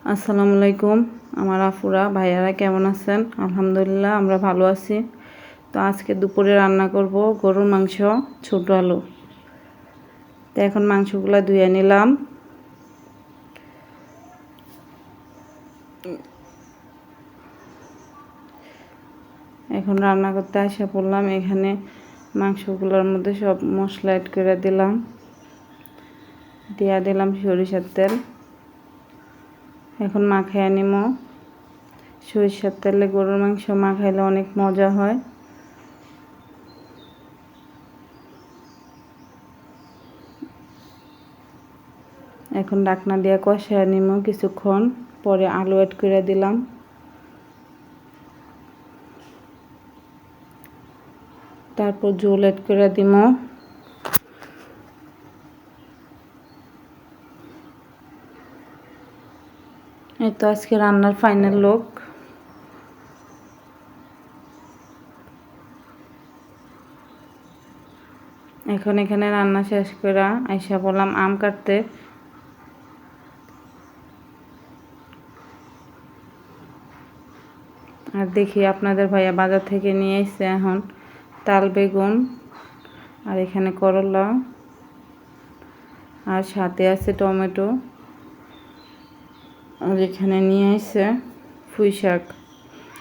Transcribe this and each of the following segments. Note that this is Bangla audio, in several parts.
আসসালামু আলাইকুম আমার আফুরা ভাইয়ারা কেমন আছেন? আলহামদুলিল্লাহ আমরা ভালো আছি। তো আজকে দুপুরে রান্না করব গরুর মাংস, ছোট আলু। তো এখন মাংসগুলো ধুয়ে নিলাম। এখন রান্না করতে আসা পড়লাম। এখানে মাংসগুলোর মধ্যে সব মশলা অ্যাড করে দিলাম, দিলাম সরিষার তেল। এখন মাখাইয়া নিব। সরিষার তেলে গরুর মাংস মাখাইলে অনেক মজা হয়। এখন ঢাকনা দিয়ে কষায় নিব কিছুক্ষণ, পরে আলু অ্যাড করে দিলাম। তারপর ঝোল অ্যাড করে দিব। এই তো আজকে রান্নার ফাইনাল লুক। এখন এখানে রান্না শেষ করে আইসা বললাম আম কাটতে। আর দেখি আপনাদের ভাইয়া বাজার থেকে নিয়ে এসেছে এখন তাল বেগুন, আর এখানে করলা, আর সাথে আছে টমেটো, আর এখানে নিয়ে এসেছে পুঁই শাক।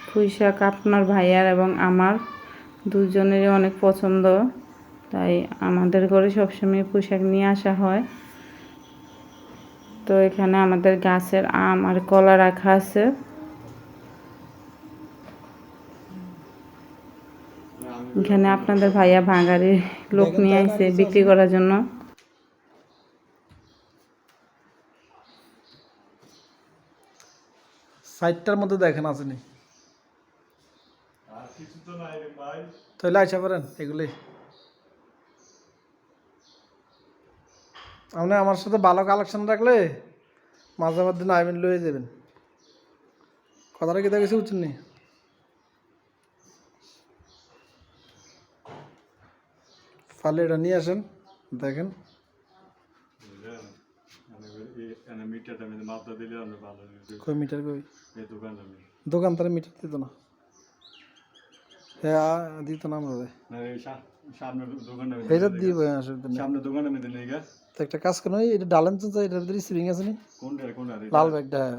পুঁই শাক আপনার ভাইয়ার এবং আমার দুজনেরই অনেক পছন্দ, তাই আমাদের ঘরে সবসময় পুঁই শাক নিয়ে আসা হয়। তো এখানে আমাদের গাছের আম আর কলা রাখা আছে। এখানে আপনাদের ভাইয়া ভাঙারি লোক নিয়ে আসছে বিক্রি করার জন্য। সাইটটার মধ্যে দেখেন আসেনি, তাহলে আইসা পারেন এগুলি। আপনি আমার সাথে ভালো কালেকশন রাখলে মাঝে মধ্যে নাইবেন লয়ে যাবেন। কথাটা কি দেখেছি বুঝছেন নি? ফালে এটা নিয়ে আসেন, দেখেন কই মিটার, কই দোকান তারা মিটার দিত না। হ্যাঁ দিত না আমরা, এটা দিব তো একটা কাজ করেন, এটা ডালেন তো, এটার ভিতরে স্প্রিং আছে নি, লাল ব্যাগটা। হ্যাঁ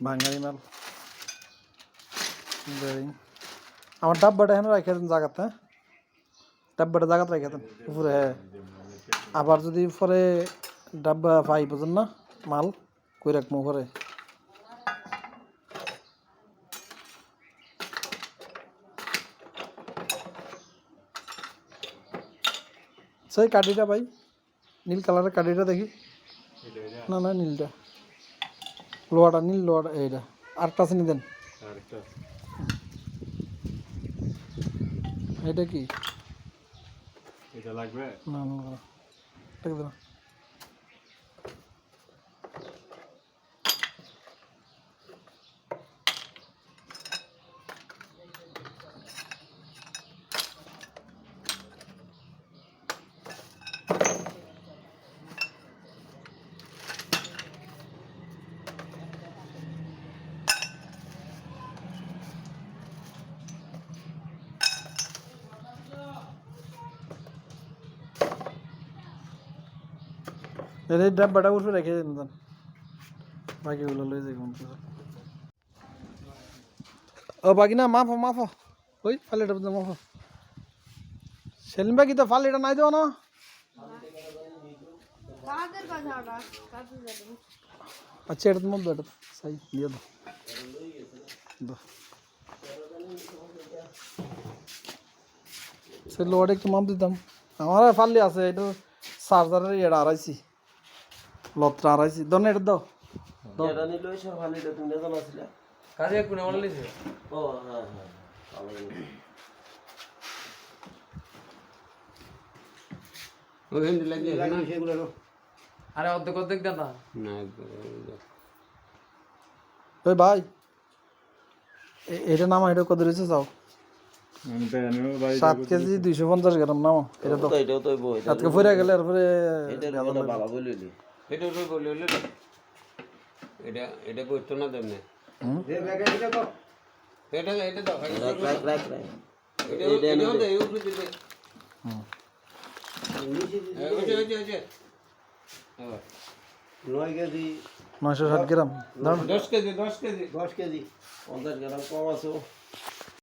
ভাঙ্গারি মাল আমার ডাব্বাটা এখানে রাখে দেন জায়গাতে। হ্যাঁ ডাব্বাটা জায়গাতে রাখে দেন উপরে। হ্যাঁ আবার যদি পরে ডাব্বা পাই বুঝেন না মাল কই রাখবো পরে। সেই কাঠিটা ভাই, নীল কালারের কাঠিটা দেখি। না না নীলটা, লোহাটা নীল, লোহাটা এইটা। আরেকটা আছে নি দেন। এটা কি এটা লাগবে? না না লাগবে না। এই ডাব্বাটা উপরে রেখে দেন, বাকিগুলো লয়ে যাই। ও বাকি না মাফো মাফো, ওই ফালিটা মাফো। সেলিম বাকি তো ফালিটা নাই দেওয়া না। আচ্ছা এটার মধ্যে এটা সাই দিয়ে দাও। সে লোয়াটা একটু মাপ দিতাম। আমার ফাললি আছে, এটা চার্জারের এটা আড়াইছি, লতটা আড়াইছি। দনে এটা দাও। কাজে কোন আমল নিছে ও হ্যাঁ হ্যাঁ ভালো ওখানে লাগিয়ে না সেগুলো আরে অর্ধেক অর্ধেক দেন না না ওই ভাই এটা নামা এটা কত রয়েছে চাও 7 কেজি 250 গ্রাম নামা এটা তো এটাও তো বই আজকে ফুরে গেলে এরপরে এটা বাবা বলিলি এটা তো বলে এটা এটা করতো না তেমনি এটা এটা দাও রাখ রাখ রাখ এটা এটা দে এই উপরে দে ওই 9 কেজি 960 গ্রাম দাও 10 কেজি 10 কেজি 10 কেজি 50 গ্রাম কম আছে